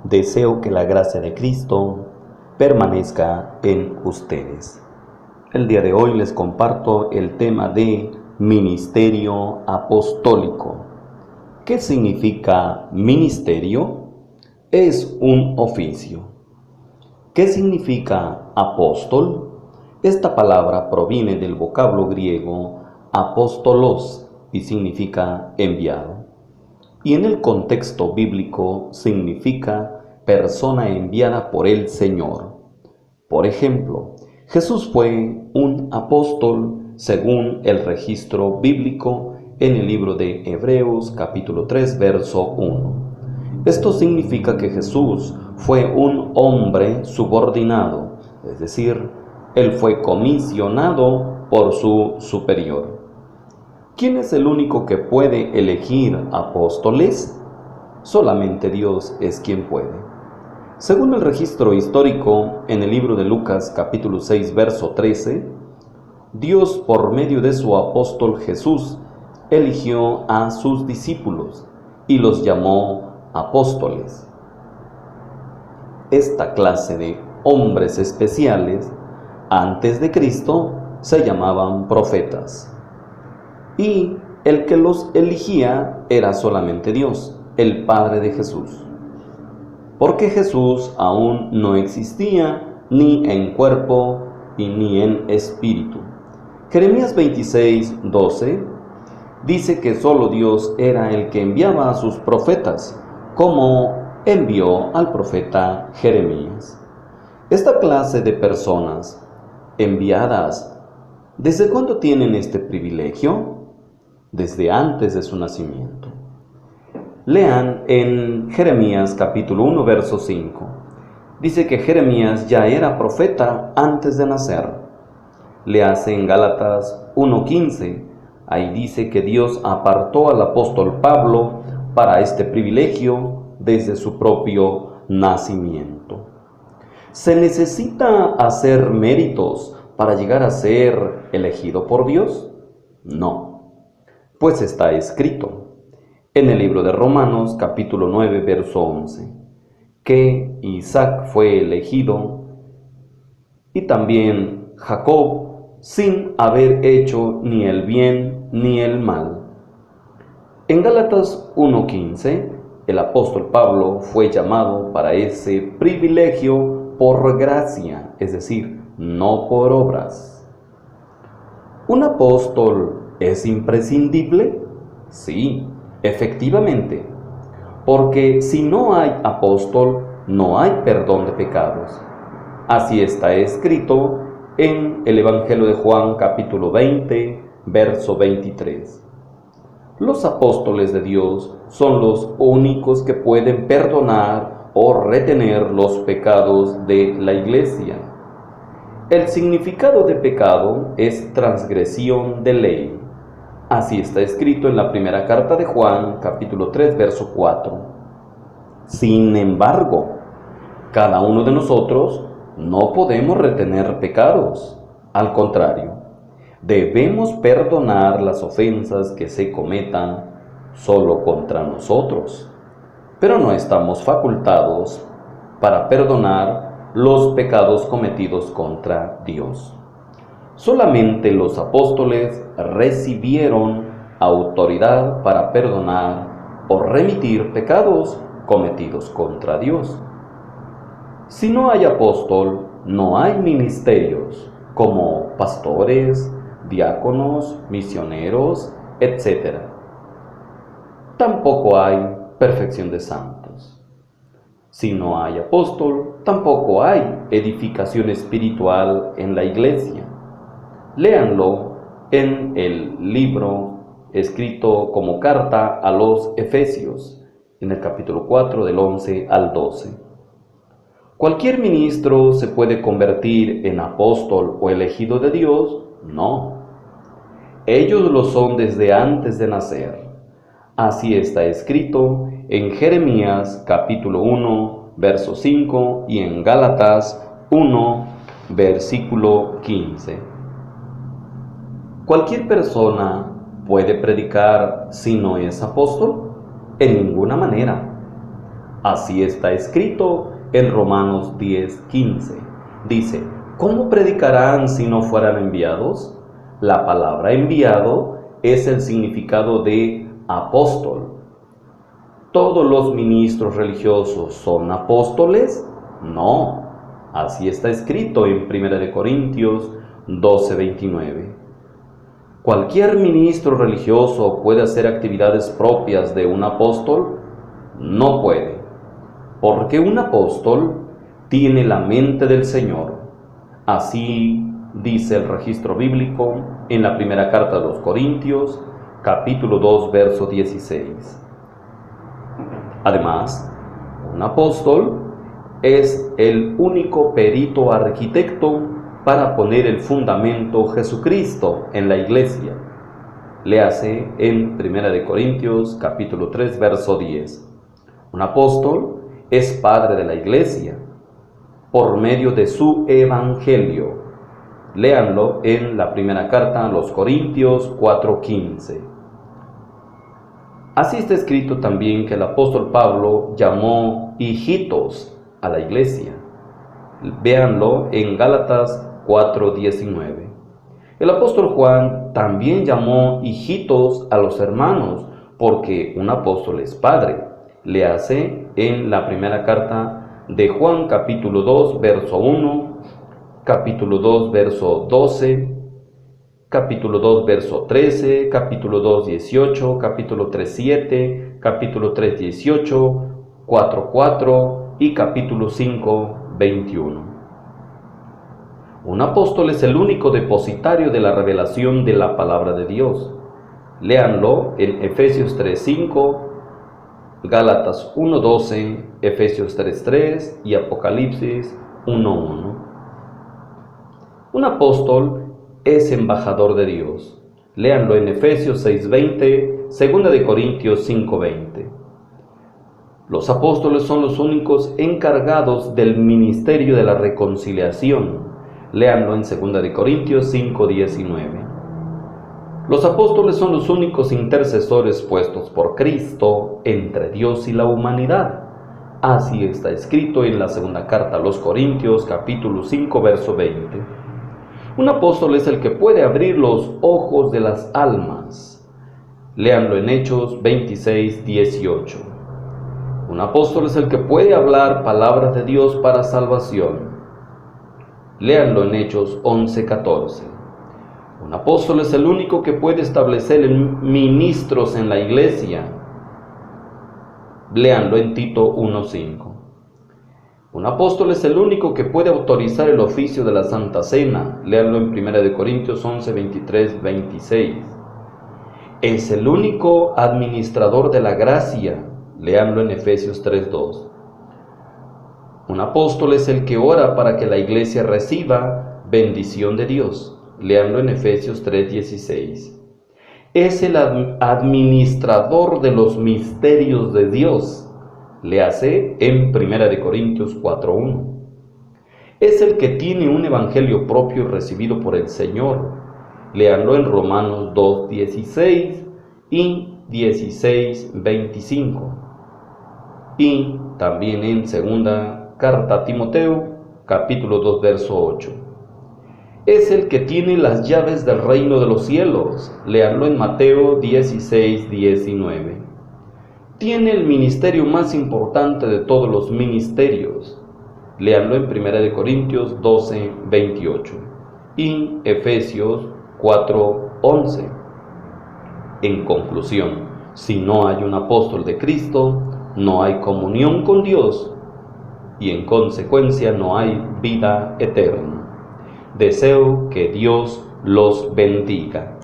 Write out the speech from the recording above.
Deseo que la gracia de Cristo permanezca en ustedes. El día de hoy les comparto el tema de ministerio apostólico. ¿Qué significa ministerio? Es un oficio. ¿Qué significa apóstol? Esta palabra proviene del vocablo griego apóstolos y significa enviado. Y en el contexto bíblico significa persona enviada por el Señor. Por ejemplo, Jesús fue un apóstol según el registro bíblico en el libro de Hebreos capítulo 3 verso 1. Esto significa que Jesús fue un hombre subordinado, es decir, él fue comisionado por su superior. ¿Quién es el único que puede elegir apóstoles? Solamente Dios es quien puede. Según el registro histórico en el libro de Lucas capítulo 6 verso 13, Dios por medio de su apóstol Jesús eligió a sus discípulos y los llamó apóstoles. Esta clase de hombres especiales antes de Cristo se llamaban profetas. Y el que los eligía era solamente Dios, el Padre de Jesús. Porque Jesús aún no existía ni en cuerpo y ni en espíritu. Jeremías 26:12 dice que solo Dios era el que enviaba a sus profetas, como envió al profeta Jeremías. Esta clase de personas enviadas, ¿desde cuándo tienen este privilegio? Desde antes de su nacimiento. Lean en Jeremías capítulo 1 verso 5. Dice que Jeremías ya era profeta antes de nacer. Leas en Gálatas 1:15. Ahí dice que Dios apartó al apóstol Pablo para este privilegio desde su propio nacimiento. ¿Se necesita hacer méritos para llegar a ser elegido por Dios? No. Pues está escrito en el libro de Romanos capítulo 9 verso 11 que Isaac fue elegido y también Jacob sin haber hecho ni el bien ni el mal. En Gálatas 1:15 el apóstol Pablo fue llamado para ese privilegio por gracia, es decir, no por obras. ¿Un apóstol es imprescindible? Sí, efectivamente, porque si no hay apóstol, no hay perdón de pecados. Así está escrito en el Evangelio de Juan capítulo 20, verso 23. Los apóstoles de Dios son los únicos que pueden perdonar o retener los pecados de la iglesia. El significado de pecado es transgresión de ley. Así está escrito en la primera carta de Juan, capítulo 3, verso 4. Sin embargo, cada uno de nosotros no podemos retener pecados. Al contrario, debemos perdonar las ofensas que se cometan solo contra nosotros. Pero no estamos facultados para perdonar los pecados cometidos contra Dios. Solamente los apóstoles recibieron autoridad para perdonar o remitir pecados cometidos contra Dios. Si no hay apóstol, no hay ministerios como pastores, diáconos, misioneros, etc. Tampoco hay perfección de santos. Si no hay apóstol, tampoco hay edificación espiritual en la iglesia. Léanlo en el libro escrito como carta a los Efesios, en el capítulo 4 del 11 al 12. ¿Cualquier ministro se puede convertir en apóstol o elegido de Dios? No. Ellos lo son desde antes de nacer. Así está escrito en Jeremías capítulo 1, verso 5 y en Gálatas 1, versículo 15. ¿Cualquier persona puede predicar si no es apóstol? En ninguna manera. Así está escrito en Romanos 10:15. Dice, ¿cómo predicarán si no fueran enviados? La palabra enviado es el significado de apóstol. ¿Todos los ministros religiosos son apóstoles? No. Así está escrito en 1 Corintios 12:29. ¿Cualquier ministro religioso puede hacer actividades propias de un apóstol? No puede, porque un apóstol tiene la mente del Señor. Así dice el registro bíblico en la primera carta de los Corintios, capítulo 2, verso 16. Además, un apóstol es el único perito arquitecto para poner el fundamento Jesucristo en la iglesia. Léase en 1 Corintios capítulo 3, verso 10. Un apóstol es padre de la iglesia por medio de su evangelio. Léanlo en la primera carta a los Corintios 4:15. Así está escrito también que el apóstol Pablo llamó hijitos a la iglesia. Véanlo en Gálatas 4:19. El apóstol Juan también llamó hijitos a los hermanos, porque un apóstol es padre. Léase en la primera carta de Juan, capítulo 2, verso 1, capítulo 2, verso 12, capítulo 2, verso 13, capítulo 2, 18, capítulo 3, 7, capítulo 3, 18, 4, 4 y capítulo 5, 21. Un apóstol es el único depositario de la revelación de la palabra de Dios. Léanlo en Efesios 3:5, Gálatas 1:12, Efesios 3:3 y Apocalipsis 1:1. Un apóstol es embajador de Dios. Léanlo en Efesios 6:20, 2 Corintios 5:20. Los apóstoles son los únicos encargados del ministerio de la reconciliación. Léanlo en 2 Corintios 5:19. Los apóstoles son los únicos intercesores puestos por Cristo entre Dios y la humanidad. Así está escrito en la segunda carta a los Corintios, capítulo 5, verso 20. Un apóstol es el que puede abrir los ojos de las almas. Léanlo en Hechos 26:18. Un apóstol es el que puede hablar palabras de Dios para salvación. Léanlo en Hechos 11:14. Un apóstol es el único que puede establecer ministros en la iglesia. Léanlo en Tito 1:5. Un apóstol es el único que puede autorizar el oficio de la Santa Cena. Léanlo en 1 Corintios 11, 23, 26. Es el único administrador de la gracia. Léanlo en Efesios 3:2. Un apóstol es el que ora para que la iglesia reciba bendición de Dios. Léanlo en Efesios 3:16. Es el administrador de los misterios de Dios. Léase en 1 Corintios 4:1. Es el que tiene un evangelio propio recibido por el Señor. Léanlo en Romanos 2:16 y 16:25. Y también en segunda carta a Timoteo, capítulo 2, verso 8. Es el que tiene las llaves del reino de los cielos. Léanlo en Mateo 16:19. Tiene el ministerio más importante de todos los ministerios. Léanlo en 1 Corintios 12:28 y Efesios 4:11. En conclusión, si no hay un apóstol de Cristo, no hay comunión con Dios y en consecuencia no hay vida eterna. Deseo que Dios los bendiga.